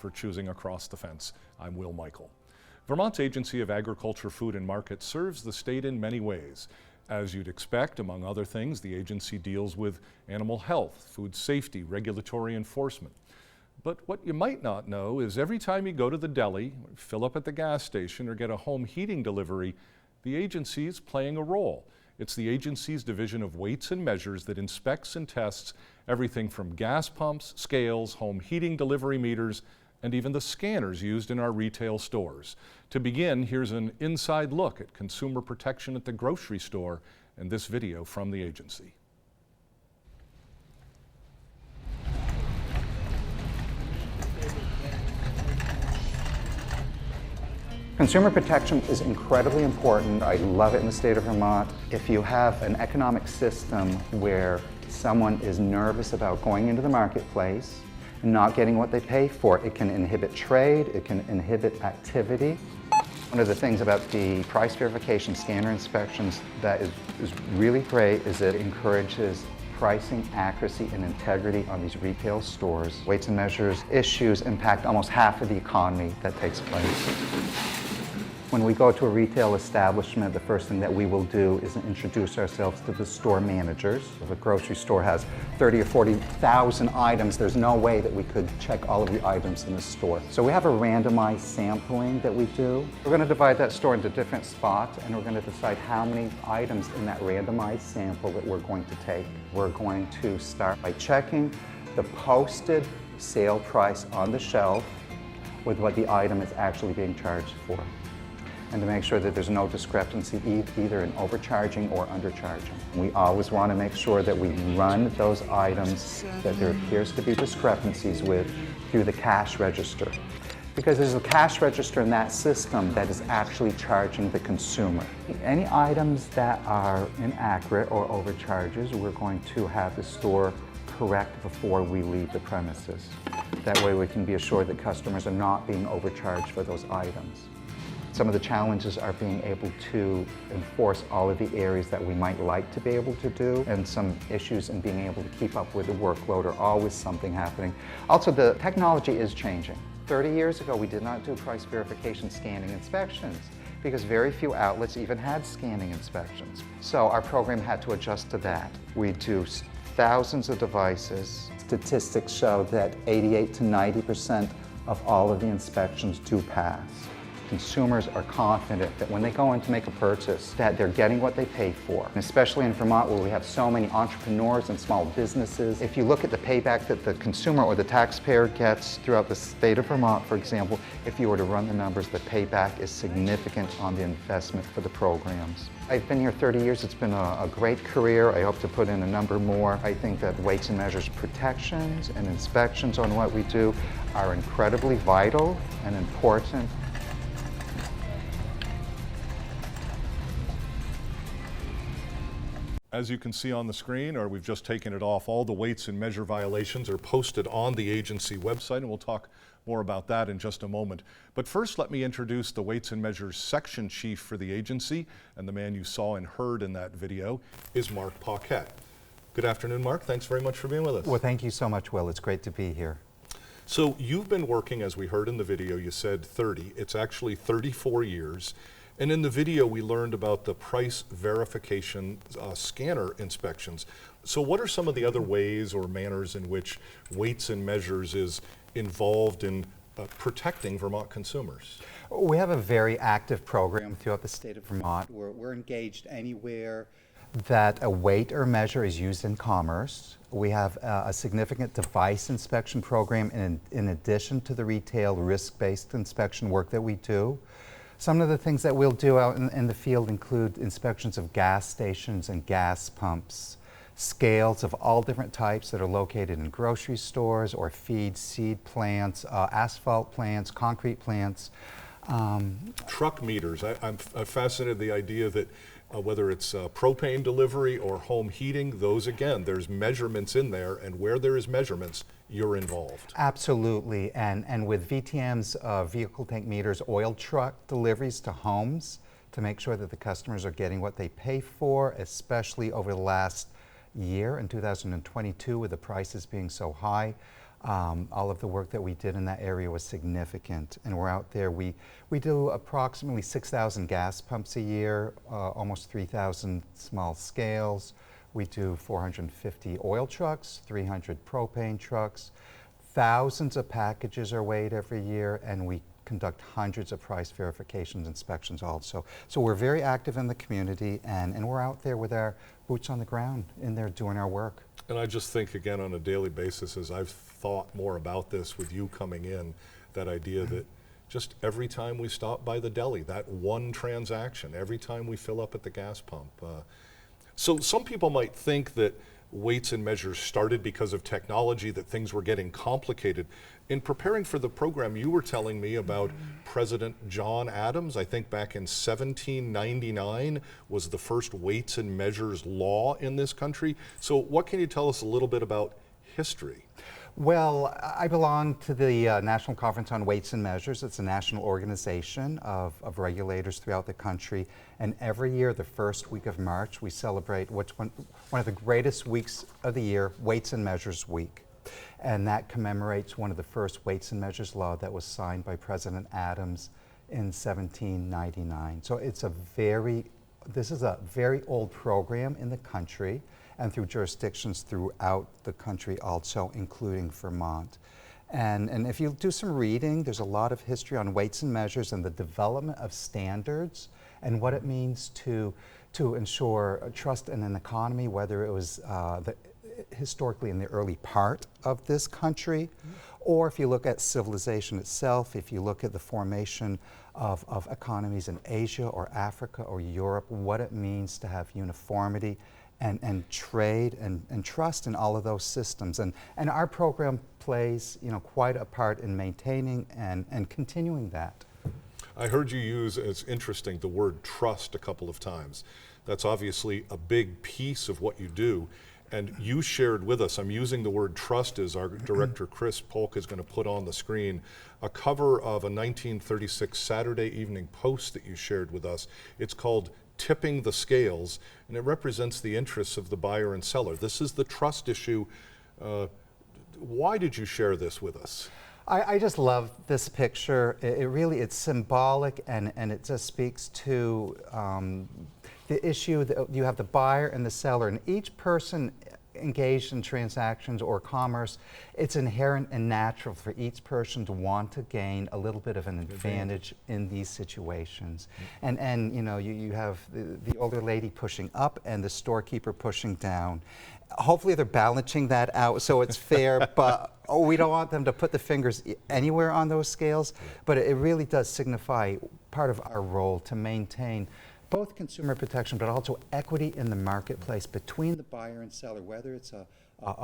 for choosing Across the Fence. I'm Will Michael. Vermont Agency of Agriculture, Food and Market serves the state in many ways. As you'd expect, among other things, the agency deals with animal health, food safety, regulatory enforcement. But what you might not know is every time you go to the deli, fill up at the gas station, or get a home heating delivery, the agency is playing a role. It's the agency's division of weights and measures that inspects and tests everything from gas pumps, scales, home heating delivery meters, and even the scanners used in our retail stores. To begin, here's an inside look at consumer protection at the grocery store and this video from the agency. Consumer protection is incredibly important. I love it in the state of Vermont. If you have an economic system where someone is nervous about going into the marketplace and not getting what they pay for, it can inhibit trade, it can inhibit activity. One of the things about the price verification scanner inspections that is really great is it encourages pricing, accuracy, and integrity on these retail stores. Weights and measures issues impact almost half of the economy that takes place. When we go to a retail establishment, the first thing that we will do is introduce ourselves to the store managers. If a grocery store has 30 or 40,000 items, there's no way that we could check all of the items in the store. So we have a randomized sampling that we do. We're going to divide that store into different spots, and we're going to decide how many items in that randomized sample that we're going to take. We're going to start by checking the posted sale price on the shelf with what the item is actually being charged for, and to make sure that there's no discrepancy either in overcharging or undercharging. We always want to make sure that we run those items that there appears to be discrepancies with through the cash register, because there's a cash register in that system that is actually charging the consumer. Any items that are inaccurate or overcharges, we're going to have the store correct before we leave the premises. That way we can be assured that customers are not being overcharged for those items. Some of the challenges are being able to enforce all of the areas that we might like to be able to do, and some issues in being able to keep up with the workload are always something happening. Also, the technology is changing. 30 years ago, we did not do price verification scanning inspections because very few outlets even had scanning inspections. So our program had to adjust to that. We do thousands of devices. Statistics show that 88 to 90% of all of the inspections do pass. Consumers are confident that when they go in to make a purchase, that they're getting what they pay for. And especially in Vermont, where we have so many entrepreneurs and small businesses, if you look at the payback that the consumer or the taxpayer gets throughout the state of Vermont, for example, if you were to run the numbers, the payback is significant on the investment for the programs. I've been here 30 years. It's been a great career. I hope to put in a number more. I think that weights and measures protections and inspections on what we do are incredibly vital and important. As you can see on the screen, or we've just taken it off, all the weights and measure violations are posted on the agency website, and we'll talk more about that in just a moment. But first, let me introduce the Weights and Measures Section Chief for the agency, and the man you saw and heard in that video is Mark Paquette. Good afternoon, Mark. Thanks very much for being with us. Well, thank you so much, Will. It's great to be here. So you've been working, as we heard in the video, you said 30. It's actually 34 years. And in the video, we learned about the price verification scanner inspections. So what are some of the other ways or manners in which Weights and Measures is involved in protecting Vermont consumers? We have a very active program throughout the state of Vermont. We're engaged anywhere that a weight or measure is used in commerce. We have a significant device inspection program in addition to the retail risk-based inspection work that we do. Some of the things that we'll do out in the field include inspections of gas stations and gas pumps, scales of all different types that are located in grocery stores or feed seed plants, asphalt plants, concrete plants. Truck meters. I'm fascinated with the idea that whether it's propane delivery or home heating, those again, there's measurements in there, and where there is measurements, you're involved. Absolutely, and with VTM's vehicle tank meters, oil truck deliveries to homes to make sure that the customers are getting what they pay for, especially over the last year in 2022 with the prices being so high. All of the work that we did in that area was significant, and we're out there. We do approximately 6,000 gas pumps a year, almost 3,000 small scales. We do 450 oil trucks, 300 propane trucks. Thousands of packages are weighed every year, and we conduct hundreds of price verifications, inspections also. So we're very active in the community, and we're out there with our boots on the ground in there doing our work. And I just think, again, on a daily basis, as I've thought more about this with you coming in, that idea that just every time we stop by the deli, that one transaction, every time we fill up at the gas pump. So some people might think that weights and measures started because of technology, that things were getting complicated. In preparing for the program, you were telling me about President John Adams. I think back in 1799 was the first weights and measures law in this country. So what can you tell us a little bit about history? Well, I belong to the National Conference on Weights and Measures. It's a national organization of regulators throughout the country. And every year, the first week of March, we celebrate one of the greatest weeks of the year, Weights and Measures Week. And that commemorates one of the first weights and measures law that was signed by President Adams in 1799. So this is a very old program in the country, and through jurisdictions throughout the country also, including Vermont. And if you do some reading, there's a lot of history on weights and measures and the development of standards and what it means to ensure trust in an economy, whether it was historically in the early part of this country, or if you look at civilization itself, if you look at the formation of economies in Asia or Africa or Europe, what it means to have uniformity and trade and trust in all of those systems. And our program plays, quite a part in maintaining and continuing that. I heard you use, it's interesting, the word trust a couple of times. That's obviously a big piece of what you do. And you shared with us, I'm using the word trust as our director Chris Polk is going to put on the screen, a cover of a 1936 Saturday Evening Post that you shared with us. It's called Tipping the Scales, and it represents the interests of the buyer and seller. This is the trust issue. Why did you share this with us? I just love this picture. It's symbolic, and it just speaks to the issue that you have the buyer and the seller, and each person engaged in transactions or commerce, it's inherent and natural for each person to want to gain a little bit of an advantage in these situations. And you have the older lady pushing up and the storekeeper pushing down. Hopefully they're balancing that out so it's fair, but we don't want them to put the fingers anywhere on those scales. But it really does signify part of our role to maintain both consumer protection, but also equity in the marketplace between the buyer and seller, whether it's a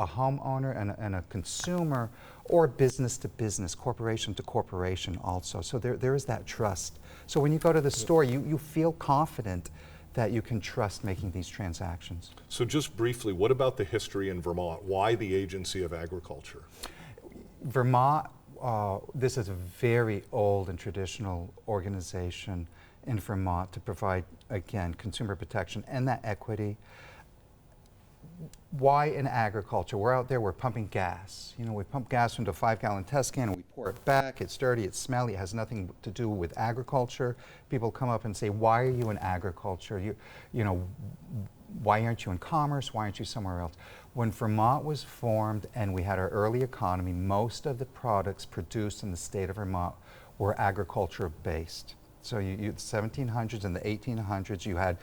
homeowner and a consumer, or business to business, corporation to corporation also. So there is that trust. So when you go to the store, you feel confident that you can trust making these transactions. So just briefly, what about the history in Vermont? Why the Agency of Agriculture? Vermont, this is a very old and traditional organization in Vermont to provide, again, consumer protection and that equity. Why in agriculture? We're out there, we're pumping gas. We pump gas into a 5-gallon test can and we pour it back. It's dirty, it's smelly, it has nothing to do with agriculture. People come up and say, why are you in agriculture? Why aren't you in commerce? Why aren't you somewhere else? When Vermont was formed and we had our early economy, most of the products produced in the state of Vermont were agriculture based. So the 1700s and the 1800s, you had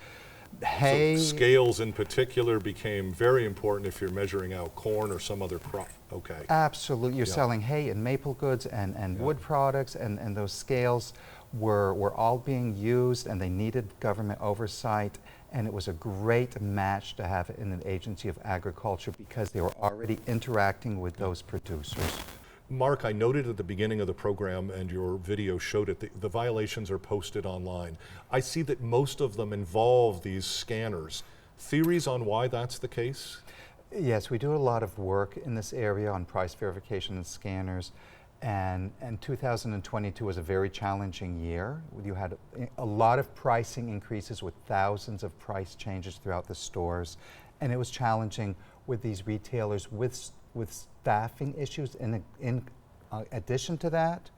hay. So scales in particular became very important if you're measuring out corn or some other crop. Okay. Absolutely. You're selling hay and maple goods and wood products, and those scales were all being used, and they needed government oversight. And it was a great match to have in an Agency of Agriculture because they were already interacting with those producers. Mark, I noted at the beginning of the program, and your video showed it, the violations are posted online. I see that most of them involve these scanners. Theories on why that's the case? Yes, we do a lot of work in this area on price verification and scanners. And 2022 was a very challenging year. You had a lot of pricing increases with thousands of price changes throughout the stores. And it was challenging with these retailers with with staffing issues in addition to that,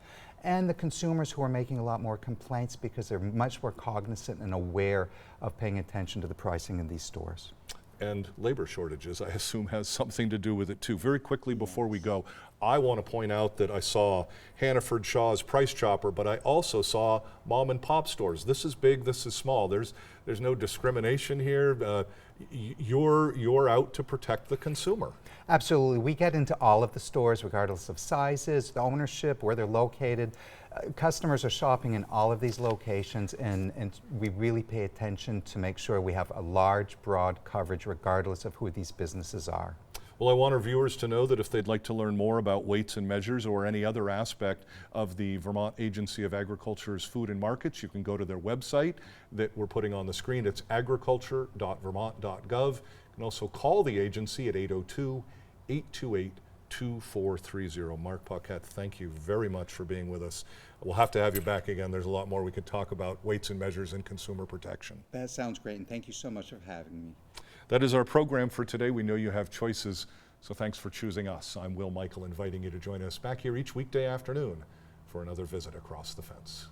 and the consumers who are making a lot more complaints because they're much more cognizant and aware of paying attention to the pricing in these stores. And labor shortages, I assume, has something to do with it too. Very quickly before we go, I want to point out that I saw Hannaford Shaw's Price Chopper, but I also saw mom and pop stores. This is big, this is small. There's no discrimination here. You're out to protect the consumer. Absolutely. We get into all of the stores regardless of sizes, the ownership, where they're located. Customers are shopping in all of these locations, and we really pay attention to make sure we have a large, broad coverage regardless of who these businesses are. Well, I want our viewers to know that if they'd like to learn more about weights and measures or any other aspect of the Vermont Agency of Agriculture's food and markets, you can go to their website that we're putting on the screen. It's agriculture.vermont.gov. You can also call the agency at 802-828-2430. Mark Paquette, thank you very much for being with us. We'll have to have you back again. There's a lot more we could talk about weights and measures and consumer protection. That sounds great, and thank you so much for having me. That is our program for today. We know you have choices, so thanks for choosing us. I'm Will Michael, inviting you to join us back here each weekday afternoon for another visit across the fence.